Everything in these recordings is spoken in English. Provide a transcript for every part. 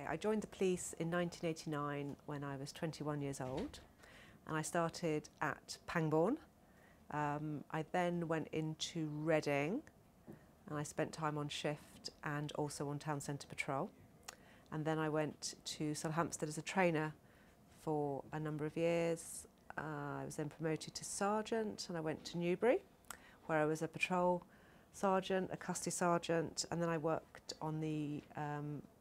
I joined the police in 1989 when I was 21 years old, and I started at Pangbourne. I then went into Reading and I spent time on shift and also on town centre patrol. And then I went to Salhampstead as a trainer for a number of years. I was then promoted to sergeant, and I went to Newbury where I was a patrol sergeant, a custody sergeant, and then I worked on the,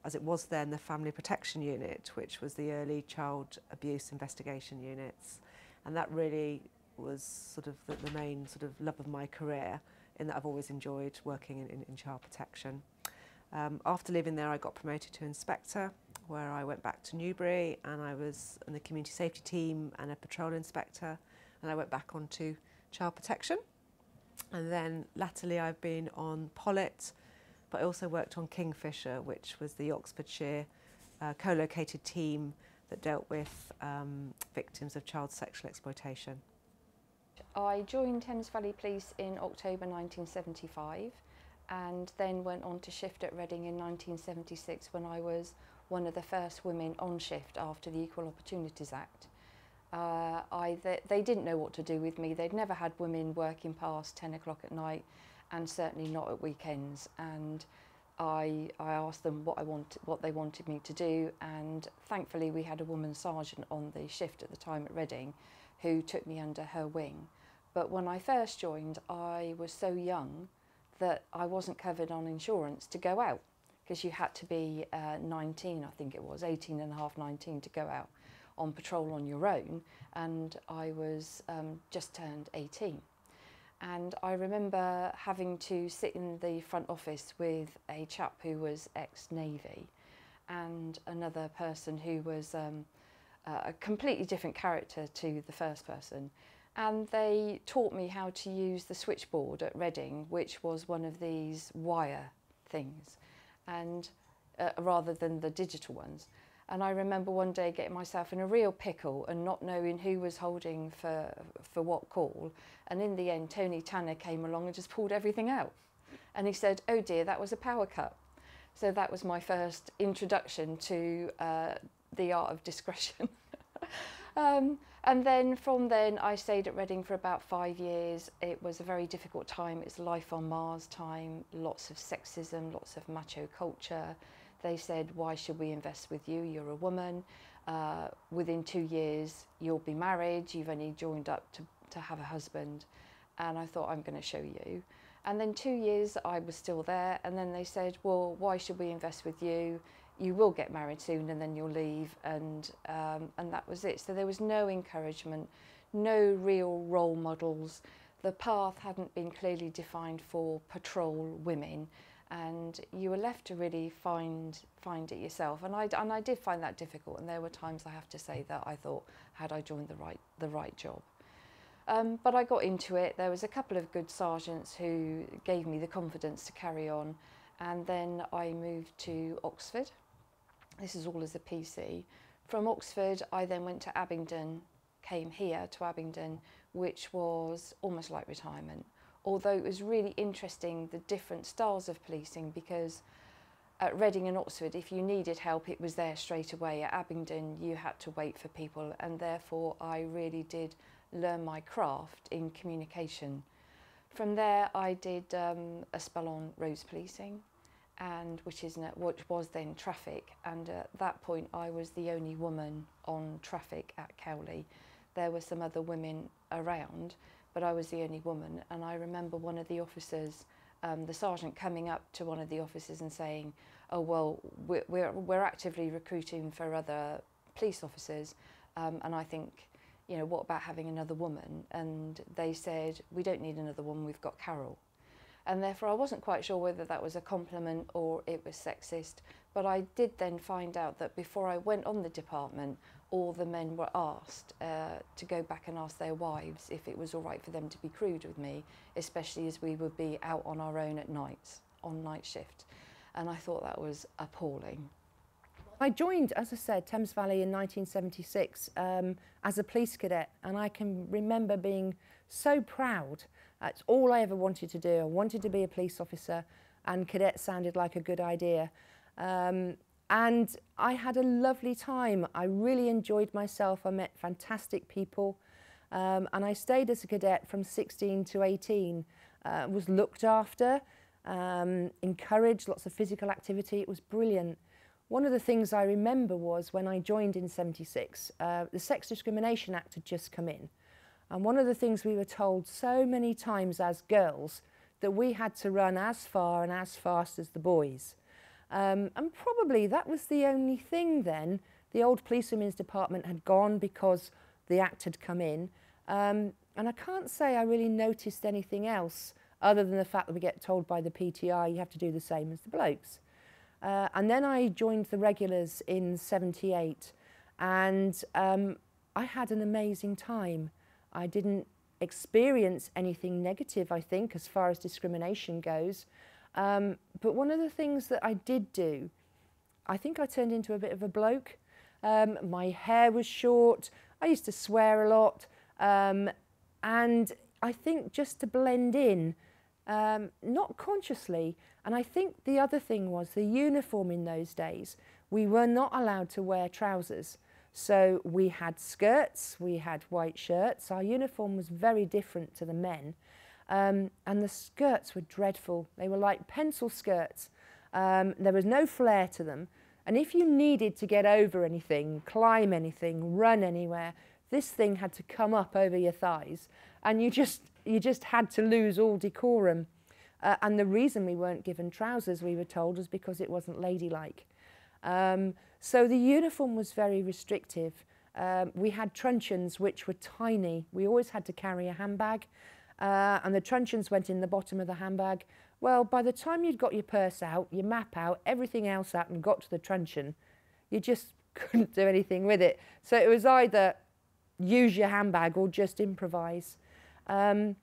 as it was then, the family protection unit, which was the early child abuse investigation units. And that really was sort of the main sort of love of my career, in that I've always enjoyed working in child protection. After leaving there, I got promoted to inspector, where I went back to Newbury, and I was in the community safety team and a patrol inspector, and I went back onto child protection. And then latterly I've been on Pollet, but I also worked on Kingfisher, which was the Oxfordshire co-located team that dealt with victims of child sexual exploitation. I joined Thames Valley Police in October 1975 and then went on to shift at Reading in 1976 when I was one of the first women on shift after the Equal Opportunities Act. They didn't know what to do with me. They'd never had women working past 10 o'clock at night, and certainly not at weekends. And I asked them what they wanted me to do, and thankfully we had a woman sergeant on the shift at the time at Reading who took me under her wing. But when I first joined, I was so young that I wasn't covered on insurance to go out, because you had to be 19, I think it was, 18 and a half, 19 to go out on patrol on your own, and I was just turned 18. And I remember having to sit in the front office with a chap who was ex-Navy and another person who was a completely different character to the first person. And they taught me how to use the switchboard at Reading, which was one of these wire things, and rather than the digital ones. And I remember one day getting myself in a real pickle and not knowing who was holding for what call. And in the end, Tony Tanner came along and just pulled everything out. And he said, "Oh dear, that was a power cut." So that was my first introduction to the art of discretion. And then from then I stayed at Reading for about 5 years. It was a very difficult time. It's life on Mars time, lots of sexism, lots of macho culture. They said, "Why should we invest with you? You're a woman. Within 2 years, you'll be married. You've only joined up to have a husband." And I thought, I'm going to show you. And then 2 years, I was still there. And then they said, "Well, why should we invest with you? You will get married soon and then you'll leave." And that was it. So there was no encouragement, no real role models. The path hadn't been clearly defined for patrol women, and you were left to really find it yourself. And I did find that difficult, and there were times, I have to say, that I thought, had I joined the right job? But I got into it. There was a couple of good sergeants who gave me the confidence to carry on, and then I moved to Oxford. This is all as a PC. From Oxford, I then went to Abingdon, came here to Abingdon, which was almost like retirement. Although it was really interesting, the different styles of policing, because at Reading and Oxford, if you needed help, it was there straight away. At Abingdon, you had to wait for people, and therefore I really did learn my craft in communication. From there, I did a spell on roads policing, and which was then traffic, and at that point I was the only woman on traffic at Cowley. There were some other women around, but I was the only woman. And I remember one of the officers, the sergeant, coming up to one of the officers and saying, "Oh well, we're actively recruiting for other police officers, and I think, you know, what about having another woman?" And they said, "We don't need another woman, we've got Carol." And therefore I wasn't quite sure whether that was a compliment or it was sexist, but I did then find out that before I went on the department, all the men were asked to go back and ask their wives if it was all right for them to be crewed with me, especially as we would be out on our own at nights, on night shift. And I thought that was appalling. I joined, as I said, Thames Valley in 1976 as a police cadet, and I can remember being so proud. That's all I ever wanted to do. I wanted to be a police officer, and cadet sounded like a good idea. And I had a lovely time. I really enjoyed myself. I met fantastic people. And I stayed as a cadet from 16 to 18. Was looked after, encouraged, lots of physical activity. It was brilliant. One of the things I remember was when I joined in 76, the Sex Discrimination Act had just come in. And one of the things we were told so many times as girls that we had to run as far and as fast as the boys. And probably that was the only thing then. The old police women's department had gone because the act had come in. And I can't say I really noticed anything else other than the fact that we get told by the PTI you have to do the same as the blokes. And then I joined the regulars in 78 and I had an amazing time. I didn't experience anything negative, I think, as far as discrimination goes. But one of the things that I did do, I think I turned into a bit of a bloke. My hair was short, I used to swear a lot, and I think just to blend in, not consciously. And I think the other thing was the uniform in those days. We were not allowed to wear trousers. So we had skirts, we had white shirts. Our uniform was very different to the men. And the skirts were dreadful. They were like pencil skirts. There was no flair to them. And if you needed to get over anything, climb anything, run anywhere, this thing had to come up over your thighs. And you just had to lose all decorum. And the reason we weren't given trousers, we were told, was because it wasn't ladylike. So the uniform was very restrictive. We had truncheons which were tiny. We always had to carry a handbag and the truncheons went in the bottom of the handbag. Well, by the time you'd got your purse out, your map out, everything else out and got to the truncheon, you just couldn't do anything with it. So it was either use your handbag or just improvise. But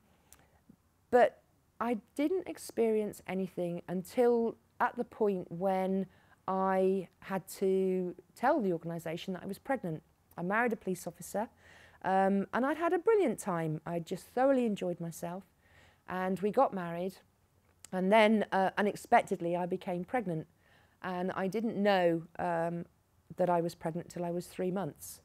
I didn't experience anything until at the point when I had to tell the organisation that I was pregnant. I married a police officer and I'd had a brilliant time. I just thoroughly enjoyed myself and we got married and then unexpectedly I became pregnant and I didn't know that I was pregnant till I was 3 months.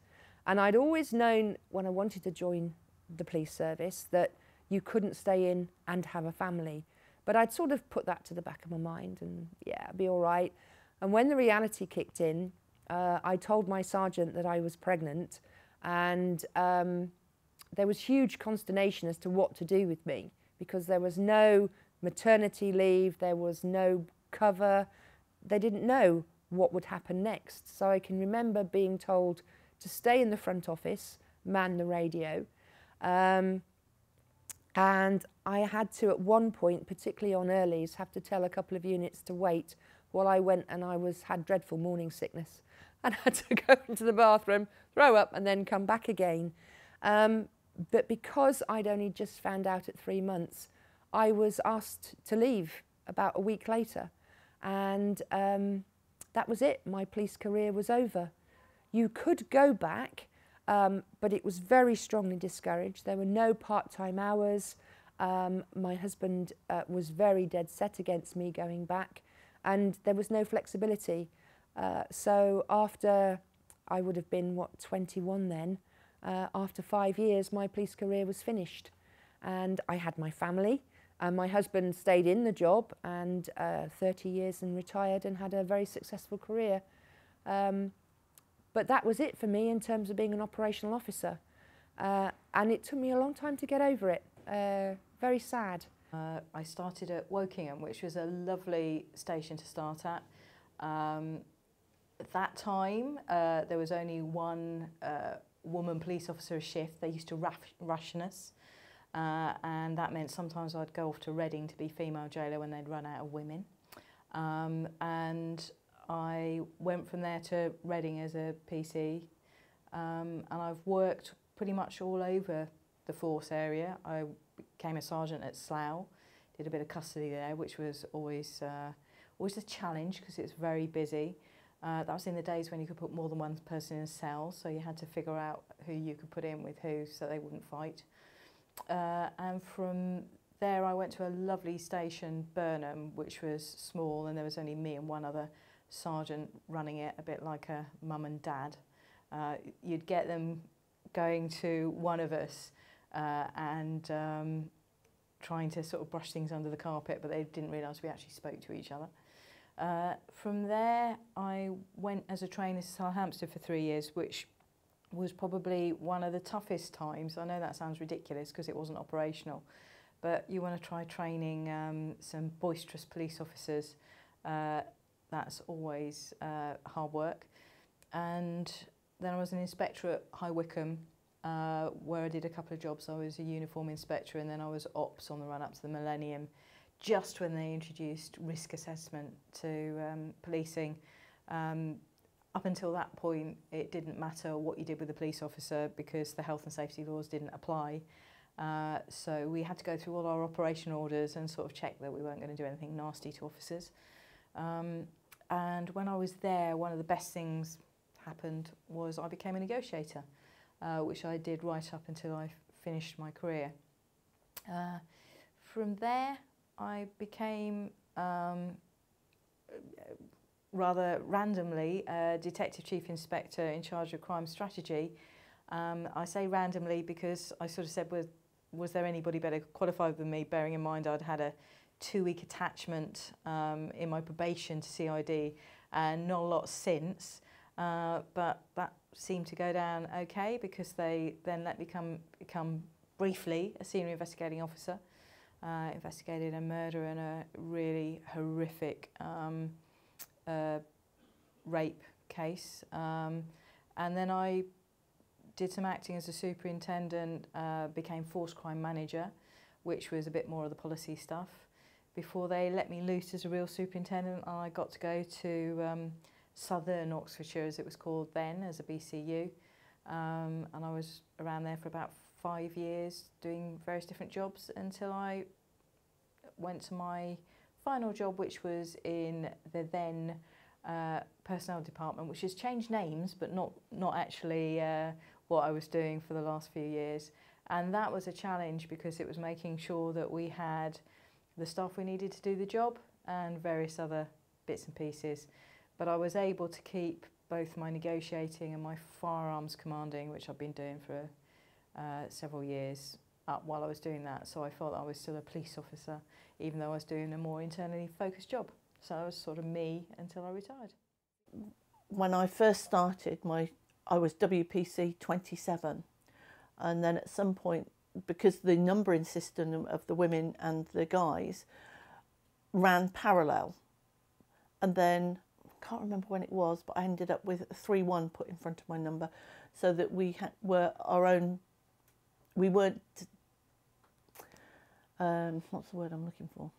And I'd always known when I wanted to join the police service that you couldn't stay in and have a family. But I'd sort of put that to the back of my mind and yeah, it'd be all right. And when the reality kicked in, I told my sergeant that I was pregnant and there was huge consternation as to what to do with me because there was no maternity leave, there was no cover. They didn't know what would happen next. So I can remember being told to stay in the front office, man the radio. And I had to, at one point, particularly on earlies, have to tell a couple of units to wait while I went and I had dreadful morning sickness and had to go into the bathroom, throw up and then come back again. But because I'd only just found out at 3 months, I was asked to leave about a week later. And that was it. My police career was over. You could go back, but it was very strongly discouraged. There were no part-time hours. My husband was very dead set against me going back. And there was no flexibility. So after, I would have been, 21 then, after 5 years, my police career was finished. And I had my family, and my husband stayed in the job and 30 years and retired and had a very successful career. But that was it for me in terms of being an operational officer. And it took me a long time to get over it. Very sad. I started at Wokingham, which was a lovely station to start at. At that time, there was only one woman police officer a shift. They used to ration us, and that meant sometimes I'd go off to Reading to be female jailer when they'd run out of women. And I went from there to Reading as a PC, and I've worked pretty much all over the force area. I became a sergeant at Slough, did a bit of custody there, which was always a challenge because it was very busy. That was in the days when you could put more than one person in a cell, so you had to figure out who you could put in with who so they wouldn't fight. And from there I went to a lovely station, Burnham, which was small and there was only me and one other sergeant running it, a bit like a mum and dad. You'd get them going to one of us and trying to sort of brush things under the carpet, but they didn't realise we actually spoke to each other. From there, I went as a trainer to Southampton for 3 years, which was probably one of the toughest times. I know that sounds ridiculous because it wasn't operational, but you want to try training some boisterous police officers. That's always hard work. And then I was an inspector at High Wycombe, where I did a couple of jobs. I was a uniform inspector, and then I was ops on the run up to the millennium, just when they introduced risk assessment to policing. Up until that point, it didn't matter what you did with a police officer because the health and safety laws didn't apply. So we had to go through all our operation orders and sort of check that we weren't going to do anything nasty to officers. And when I was there, one of the best things happened was I became a negotiator, which I did right up until I finished my career. From there, I became rather randomly Detective Chief Inspector in charge of crime strategy. I say randomly because I sort of said, was there anybody better qualified than me, bearing in mind I'd had a 2-week attachment in my probation to CID and not a lot since, but that seemed to go down okay because they then let me become briefly a senior investigating officer. Investigated a murder and a really horrific rape case, and then I did some acting as a superintendent, became force crime manager, which was a bit more of the policy stuff, before they let me loose as a real superintendent. I got to go to Southern Oxfordshire, as it was called then, as a BCU, and I was around there for about 5 years doing various different jobs until I went to my final job, which was in the then personnel department, which has changed names, but not actually what I was doing for the last few years. And that was a challenge because it was making sure that we had the staff we needed to do the job and various other bits and pieces. But I was able to keep both my negotiating and my firearms commanding, which I've been doing for several years, up while I was doing that. So I felt I was still a police officer, even though I was doing a more internally focused job. So I was sort of me until I retired. When I first started, I was WPC 27, and then at some point, because the numbering system of the women and the guys ran parallel, and then I can't remember when it was, but I ended up with a 3-1 put in front of my number, so that we were our own. We weren't. What's the word I'm looking for?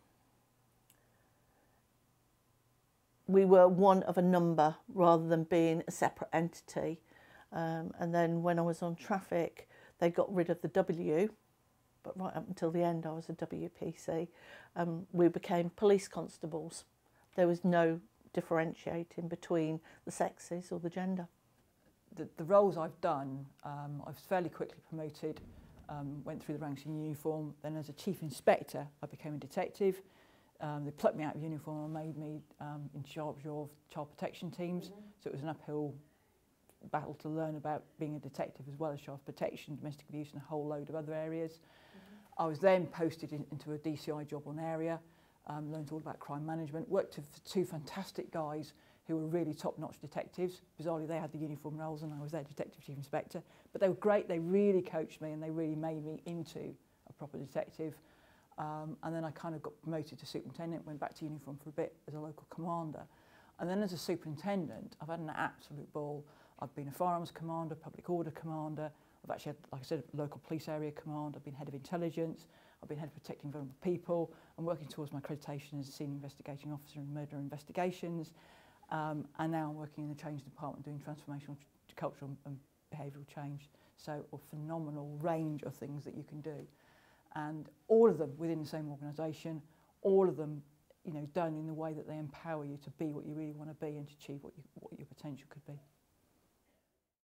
We were one of a number rather than being a separate entity. And then when I was on traffic, they got rid of the W, but right up until the end I was a WPC. We became police constables. There was no differentiating between the sexes or the gender. The roles I've done, I was fairly quickly promoted, went through the ranks in uniform, then as a chief inspector I became a detective. They plucked me out of uniform and made me in charge of child protection teams. So it was an uphill battle to learn about being a detective as well as child protection, domestic abuse and a whole load of other areas. I was then posted into a DCI job on area, learned all about crime management, worked for 2 fantastic guys who were really top-notch detectives. Bizarrely, they had the uniform roles and I was their detective chief inspector. But they were great, they really coached me and they really made me into a proper detective. And then I kind of got promoted to superintendent, went back to uniform for a bit as a local commander. And then as a superintendent, I've had an absolute ball. I've been a firearms commander, public order commander. I've actually had, like I said, a local police area command. I've been head of intelligence. I've been head of protecting vulnerable people. I'm working towards my accreditation as a senior investigating officer in murder investigations. And now I'm working in the change department doing transformational cultural and behavioural change. So a phenomenal range of things that you can do. And all of them within the same organisation, all of them, you know, done in the way that they empower you to be what you really want to be and to achieve what your potential could be.